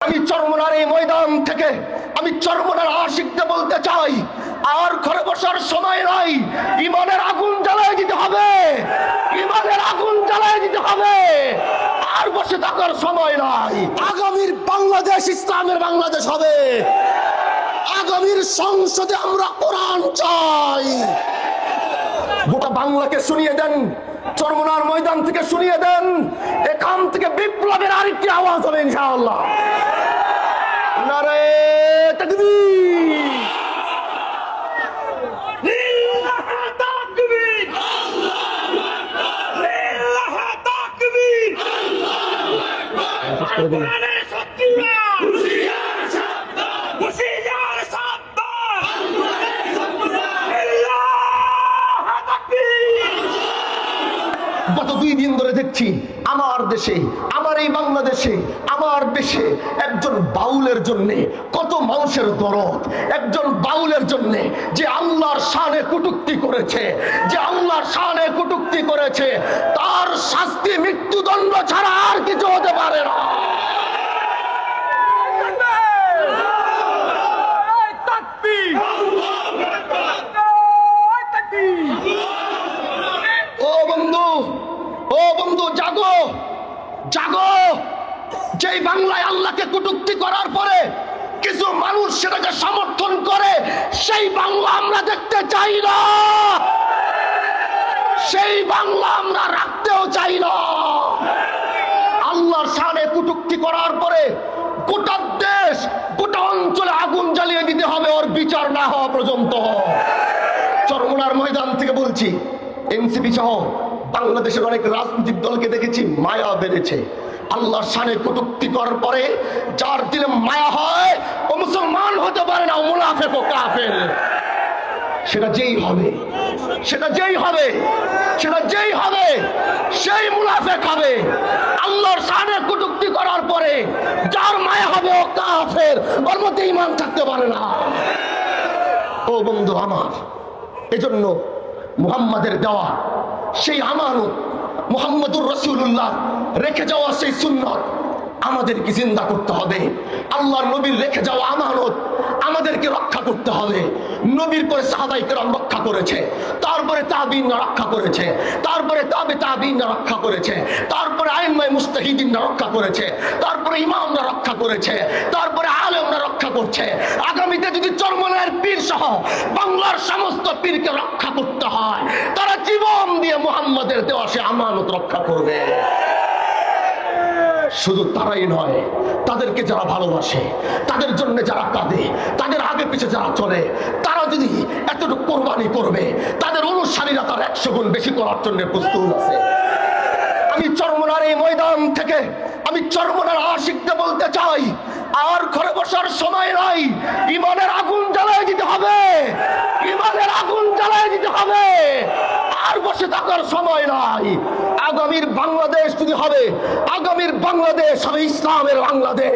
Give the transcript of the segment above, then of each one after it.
আমি চরমনার এই ময়দান থেকে আমি চরমনার আশিকদের বলতে চাই, আর ঘরে বসার সময় নাই। ইমানের আগুন জ্বালায় দিতে হবে, ইমানের আগুন জ্বালায় দিতে হবে, আর বসে থাকার সময় নাই। আগামীর বাংলাদেশ ইসলামের বাংলাদেশ হবে। আগামীর সংসদে আমরা কোরআন চাই। গোটা বাংলাকে শুনিয়ে দেন, চরমনার ময়দান থেকে শুনিয়ে দেন, এখান থেকে বিপ্লবের আরেকটি আওয়াজ হবে ইনশাআল্লাহ। নারে তাকবীর, লিল্লাহি তাকবীর, আল্লাহু আকবার, লিল্লাহি তাকবীর, আল্লাহু আকবার। কোরআনের শক্তিরা হুশিয়ার সাবধান, হুশিয়ার সাবধান, আল্লাহর শক্তিরা, লিল্লাহি তাকবীর। গত 2 দিন ধরে দেখছি আমার দেশে, আমার এই বাংলাদেশে, আমার দেশে একজন বাউলের জন্য কত মানুষের দরদ। একজন বাউলের জন্য যে আল্লাহর শানে কটূক্তি করেছে, যে আল্লাহর শানে কটূক্তি করেছে, তার শাস্তি মৃত্যুদণ্ড ছাড়া আর কিছু হতে পারে না। ও বন্ধু, ও বন্ধু, জাগো জাগো। যেই বাংলায় আল্লাহকে কটূক্তি করার পরে কিছু মানুষ সেটাকে সমর্থন করে, সেই বাংলা আমরা দেখতে চাই না, সেই বাংলা আমরা রাখতেও চাই না। আল্লাহর শানে কটূক্তি করার পরে গোটা দেশ, গোটা অঞ্চলে আগুন জ্বালিয়ে দিতে হবে, ওর বিচার না হওয়া পর্যন্ত। চরমনার ময়দান থেকে বলছি, এনসিপি সহ বাংলাদেশের অনেক রাজনৈতিক দলকে দেখেছি মায়া বেড়েছে। আল্লাহর শানে কটূক্তি করার পরে যার দিলে মায়া হয়, ও মুসলমান হতে পারে না, ও মুনাফিক ও কাফের। সেটা যেই হবে, সেটা যেই হবে, সেটা যেই হবে, সেই মুনাফিক হবে। আল্লাহর শানে কটূক্তি করার পরে যার মায়া হবে, ও কাফের, ওর মধ্যে ঈমান থাকতে পারে না। ও বন্ধু আমার, এজন্য মুহাম্মাদের দেওয়া সেই আমানত, মুহাম্মদুর রাসূলুল্লাহ রেখে যাওয়া সেই সুন্নাত আমাদেরকে জিন্দা করতে হবে। আল্লাহর নবীর রেখে যাওয়া আমানত আমাদেরকে রক্ষা করতে হবে। নবীর পরে সাহাবায়ে কেরাম রক্ষা করেছে, তারপরে তাবিঈনরা রক্ষা করেছে, তারপরে তাবিঈনরা রক্ষা করেছে, তারপরে আইম্মায়ে মুজতাহিদিনরা রক্ষা করেছে, তারপরে ইমামরা রক্ষা করেছে, তারপরে আলেমরা রক্ষা করছে। আগামীতে যদি চরমনায়ের পীর সহ বাংলার সমস্ত পীরকে রক্ষা করতে হয়, তারা জীবন দিয়ে মুহাম্মাদের দেওয়া সে আমানত রক্ষা করবে। শুধু তারাই নয়, তাদেরকে যারা ভালোবাসে, তাদের জন্য যারা কাঁদে, তাদের আগে পিছে যারা চলে, তারা যদি এতটুকু কোরবানি করবে, তাদের অনুসারীরা তার 100 গুণ বেশি করার জন্য প্রস্তুত আছে। আমি চরমনার এই ময়দান থেকে আমি চরমনার আশিকদের বলতে চাই, আর ঘরে বসার সময় নাই। ইমানের আগুন জ্বালায় দিতে হবে, ইমানের আগুন জ্বালায় দিতে হবে, আর বসে থাকার সময় নাই। আগামীর বাংলাদেশ যদি হবে, আগামীর বাংলাদেশ হবে ইসলামের বাংলাদেশ,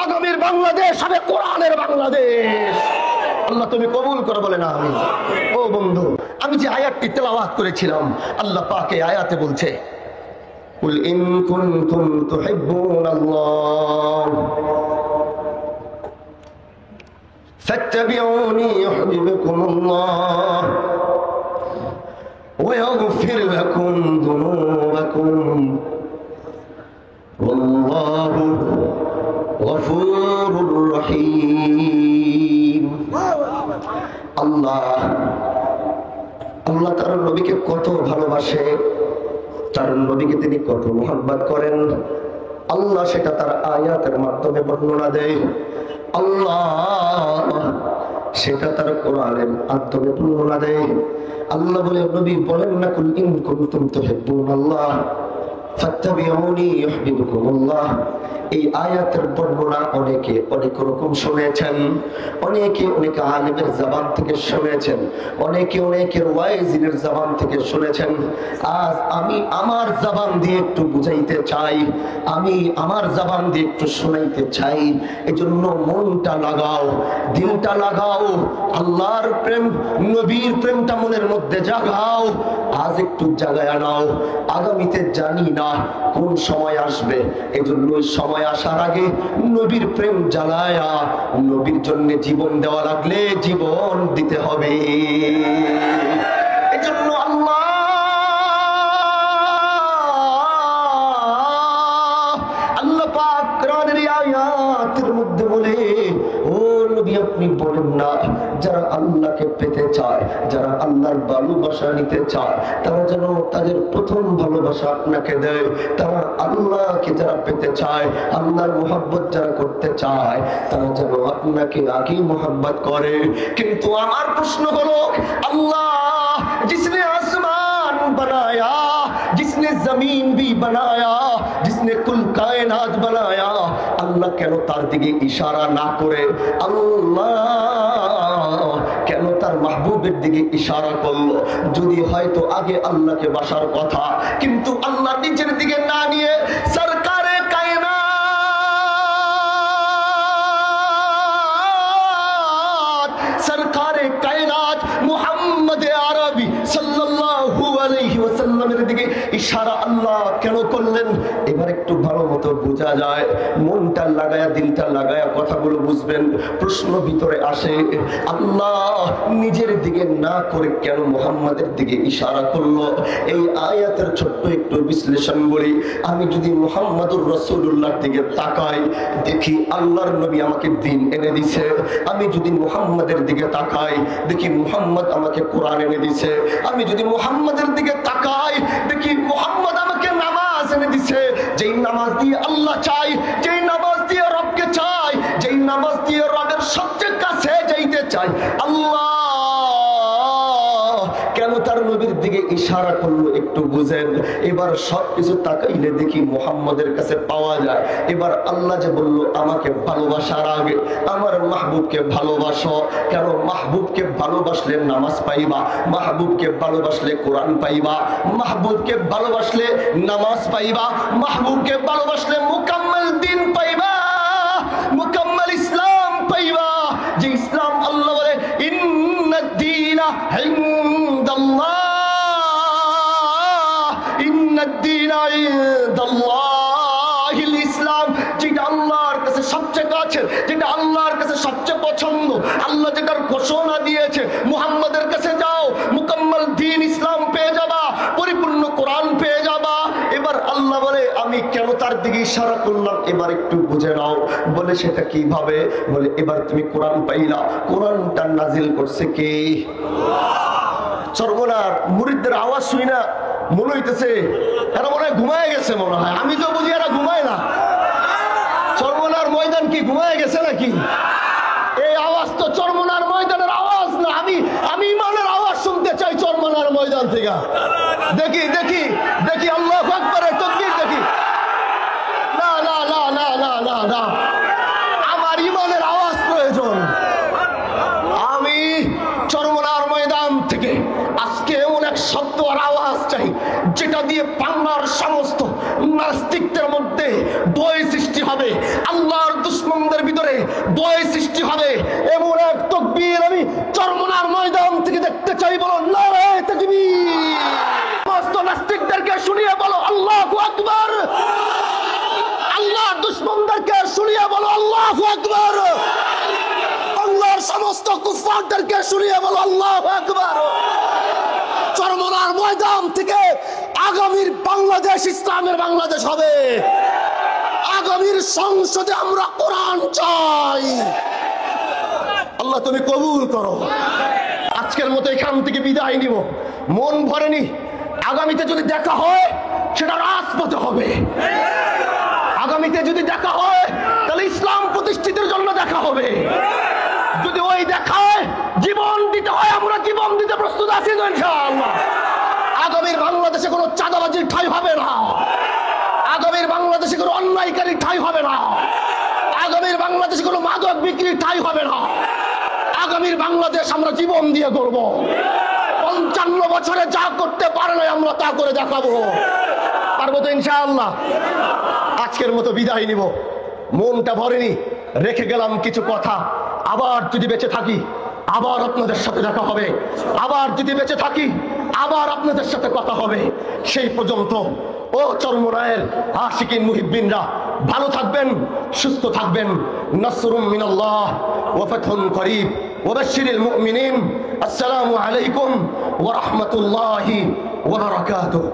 আগামীর বাংলাদেশ হবে কোরআনের বাংলাদেশ। আল্লাহ তুমি কবুল করে বলে না আমি। ও বন্ধু, আমি যে আয়াতটি তেলাওয়াত করেছিলাম, আল্লাহ পাক এই আয়াতে বলছে, কুল ইন কুনতুম তুহিব্বুনাল্লাহ ফাত্তাবিউনি ইউহিব্বুকুমুল্লাহ ويغفر لكم ذنوبكم والله غفور رحيم। আল্লাহ তার নবীকে কত ভালোবাসে, তার নবীকে তিনি কত মুহাব্বত করেন, আল্লাহ সেটা তার আয়াতের মাধ্যমে বর্ণনা দেয়। আল্লাহ সেটা তার কোরআনের মাধ্যমে বর্ণনা দেয়। আল্লাহ বলে, নবী বলেন না, কুল ইন কুনতুম তুহিব্বুনাল্লাহ ফাত্তাবিউনি ইউহিব্বুকুমুল্লাহ। এই আয়াতের বর্ণনা অনেকে অনেক রকম শুনেছেন, অনেকে অনেক আলেমের জবান থেকে শুনেছেন, অনেকে অনেকের ওয়াইজিনের জবান থেকে শুনেছেন। আজ আমি আমার জবান দিয়ে একটু বুঝাইতে চাই, আমি আমার জবান দিয়ে একটু শোনাইতে চাই। এজন্য মনটা লাগাও, দিলটা লাগাও, আল্লাহর প্রেম, নবীর প্রেমটা মনের মধ্যে জাগাও। আজ একটু জাগায় আনাও, আগামীতে জানি না কোন সময় আসবে, এজন্য ওই সময় আসার আগে নবীর প্রেম জ্বালায়া নবীর জন্য জীবন দেওয়া লাগলে জীবন দিতে হবে। এজন্য আল্লাহ পাক কোরআনের আয়াতের মধ্যে বলে, ও নবী আপনি বলেন না, যারা আল্লাহকে পেতে চায়, যারা আল্লাহর ভালোবাসা নিতে চায়, তারা যেন তাদের প্রথম ভালোবাসা আপনাকে দেয়। তারা আল্লাহকে যারা পেতে চায়, আল্লাহর মোহাব্বত যারা করতে চায়, তারা যেন আপনাকে আগেই মোহাব্বত করে। কিন্তু আমার প্রশ্ন হলো, আল্লাহ जिसने आसमान बनाया, जिसने जमीन भी बनाया, जिसने कुल कायनात बनाया, আল্লাহ কেন তার দিকে ইশারা না করে, আল্লাহ কেন তার মাহবুবের দিকে ইশারা করলো? যদি হয়তো আগে আল্লাহকে বাসার কথা, কিন্তু আল্লাহ নিজের দিকে না নিয়ে সরকারে কায়নাত, সরকারে কায়নাত মুহাম্মদ আরবি সাল্লাল্লাহু আলাইহি ওয়াসাল্লামের দিকে ইশারা আল্লাহ কেন করলেন? এবার একটু ভালো মতো বোঝা যায়, মনটা লাগায়া দিলটা লাগায়া কথাগুলো বুঝবেন। প্রশ্ন ভিতরে আসে, আল্লাহ নিজের দিকে না করে কেন মুহাম্মাদের দিকে ইশারা করলো? এই আয়াতের ছোট্ট একটু বিশ্লেষণ বলি। আমি যদি মুহাম্মাদুর রাসূলুল্লাহর দিকে তাকাই, দেখি আল্লাহর নবী আমাকে দ্বীন এনে দিছে। আমি যদি মুহাম্মাদের দিকে তাকাই, দেখি মুহাম্মদ আমাকে কোরআন এনে দিছে। আমি যদি মুহাম্মাদের দিকে তাকাই, দেখি মুহাম্মদ আমাকে নামাজ এনে দিছে। যেই নামাজ দিয়ে আল্লাহ চাই, যেই নামাজ দিয়ে রবকে চাই, যেই নামাজ দিয়ে রবের সবচেয়ে কাছে যাইতে চাই, আল্লাহ কেন তার নবীর দিকে ইশারা করলো একটু বুঝেন। এবার সবকিছু তাকাইলে দেখি মুহাম্মদের কাছে পাওয়া যায়। এবার আল্লাহ যে বললো আমাকে ভালোবাসার আগে আমার মাহবুবকে ভালোবাসো, কেন মাহবুবকে ভালোবাসলে নামাজ পাইবা, মাহবুবকে ভালোবাসলে কোরআন পাইবা, মাহবুবকে ভালোবাসলে নামাজ পাইবা, মাহবুবকে ভালোবাসলে মুকাম্মাল দ্বীন পাইবা, মুকাম্মাল ইসলাম পাইবা। যে ইসলাম আল্লাহ বলে ইন্নাদ দীনা ইনদাল্লাহ, ইন্নাদ দীনা ইনদাল্লাহিল ইসলাম। যেটা আল্লাহর কাছে সবচেয়ে কাছে, যেটা আল্লাহর কাছে সবচেয়ে পছন্দ, আল্লাহ যেটার ঘোষণা দিয়েছে, মুহাম্মাদের কাছে যাও, মুকাম্মাল দ্বীন ইসলাম পেয়ে যাবা, পরিপূর্ণ কোরআন পেয়ে যাবা। এবার আল্লাহ বলে আমি কেন তার দিকে ইশারা করলাম, এবার একটু বুঝে নাও। বলে সেটা কিভাবে? বলে এবার তুমি কোরআন পাইলা, কোরআনটা নাজিল করছে কে? সর্বনার মুরিদদের আওয়াজ শুই না মনে হইতেছে এরা মনে হয় ঘুমায় গেছে, মনে হয়। আমি তো বুঝি এরা ঘুমায় না। চরমনার ময়দান কি ঘুমায় গেছে নাকি? এই আওয়াজ তো চরমনার ময়দানের আওয়াজ না। আমি ইমানের আওয়াজ শুনতে চাই চরমনার ময়দান থেকে। দেখি দেখি দেখি আল্লাহু আকবারের তাকবীর দেখি। না না না না না না না, আমার ইমানের আওয়াজ প্রয়োজন। আমি চরমনার ময়দান থেকে আজকে এমন এক শব্দ আর আওয়াজ চাই যেটা দিয়ে বাংলার সমস্ত নাস্তিকদের মধ্যে ভয় সৃষ্টি হবে, আল্লাহর দুশমনদের ভিতরে ভয় সৃষ্টি হবে। এমন এক তাকবীর আমি চরমনার ময়দান থেকে দেখতে চাই। বলো নারায়ে তাকবীর। সমস্ত নাস্তিকদেরকে শুনিয়ে বলো আল্লাহু আকবার। আল্লাহর দুশমনদেরকে শুনিয়ে বলো আল্লাহু আকবার। আল্লাহর সমস্ত কুফফারদেরকে শুনিয়ে বলো আল্লাহু আকবার। চরমনার ময়দান থেকে আগামীর বাংলাদেশ ইসলামের বাংলাদেশ হবে। আগামীর সংসদে আমরা কোরআন চাই। আল্লাহ তুমি কবুল করো। আজকের মতো এখান থেকে বিদায় নিব, মন ভরেনি। আগামীতে যদি দেখা হয় সেটা রাজপথে হবে। আগামীতে যদি দেখা হয় তাহলে ইসলাম প্রতিষ্ঠিতের জন্য দেখা হবে। যদি ওই দেখায় জীবন দিতে হয়, আমরা জীবন দিতে প্রস্তুত আছি তো ইনশাআল্লাহ। আগামীর বাংলাদেশে কোনো চাঁদাবাজির ঠাঁই হবে না। আগামীর বাংলাদেশে কোনো অন্যায়কারী ঠাঁই হবে না। আগামীর বাংলাদেশে কোনো মাদক বিক্রির ঠাঁই হবে না। আগামীর বাংলাদেশ আমরা জীবন দিয়ে করব। 55 বছরে যা করতে পারে না আমরা তা করে দেখাবো। পারবো তো ইনশাআল্লাহ। আজকের মতো বিদায় নিব, মনটা ভরেনি। রেখে গেলাম কিছু কথা। আবার যদি বেঁচে থাকি আবার আপনাদের সাথে দেখা হবে। আবার যদি বেঁচে থাকি আবার আপনাদের সাথে কথা হবে। সেই পর্যন্ত ও চরমোনায়ের আশিকিন মুহিব্বিনরা ভালো থাকবেন, সুস্থ থাকবেন। নাসরুম মিনাল্লাহ ওয়া ফাতহুন করিব ওয়া বাশশিরিল মুমিনিন। আসসালামু আলাইকুম ওয়া রাহমাতুল্লাহি ওয়া বারাকাতুহু।